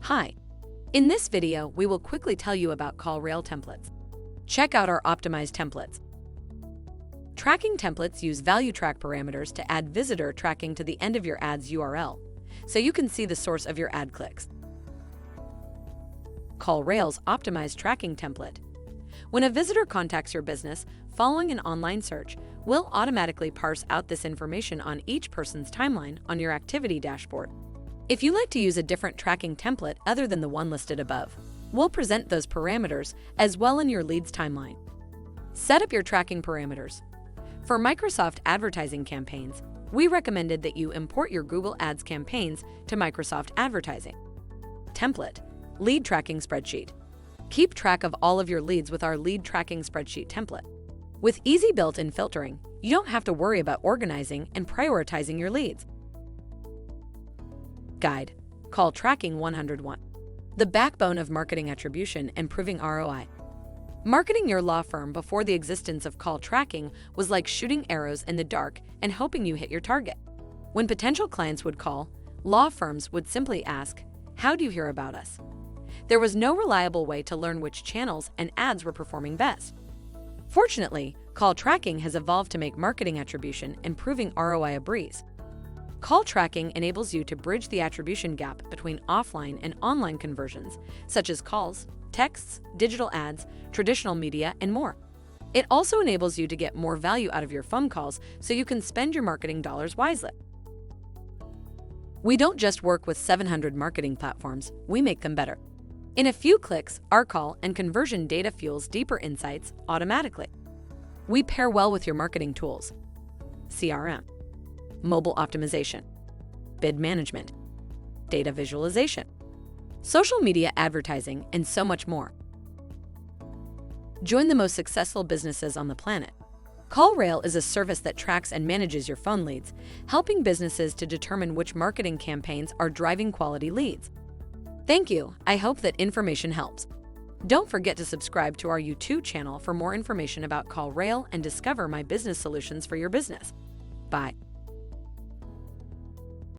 Hi. In this video, we will quickly tell you about CallRail Templates. Check out our optimized templates. Tracking templates use ValueTrack parameters to add visitor tracking to the end of your ad's URL, so you can see the source of your ad clicks. CallRail's optimized tracking template. When a visitor contacts your business following an online search, we'll automatically parse out this information on each person's timeline on your activity dashboard. If you like to use a different tracking template other than the one listed above, we'll present those parameters as well in your leads timeline. Set up your tracking parameters. For Microsoft advertising campaigns, we recommended that you import your Google Ads campaigns to Microsoft Advertising. Template: Lead Tracking Spreadsheet. Keep track of all of your leads with our Lead Tracking Spreadsheet template. With easy built-in filtering, you don't have to worry about organizing and prioritizing your leads. Guide: Call Tracking 101. The backbone of marketing attribution and proving ROI. Marketing your law firm before the existence of call tracking was like shooting arrows in the dark and hoping you hit your target. When potential clients would call, law firms would simply ask, "How do you hear about us?" There was no reliable way to learn which channels and ads were performing best. Fortunately, call tracking has evolved to make marketing attribution and proving ROI a breeze. Call tracking enables you to bridge the attribution gap between offline and online conversions, such as calls, texts, digital ads, traditional media, and more. It also enables you to get more value out of your phone calls so you can spend your marketing dollars wisely. We don't just work with 700 marketing platforms, we make them better. In a few clicks, our call and conversion data fuels deeper insights automatically. We pair well with your marketing tools: CRM, mobile optimization, bid management, data visualization, social media advertising, and so much more. Join the most successful businesses on the planet. CallRail is a service that tracks and manages your phone leads, helping businesses to determine which marketing campaigns are driving quality leads. Thank you. I hope that information helps. Don't forget to subscribe to our YouTube channel for more information about CallRail and discover my business solutions for your business. Bye.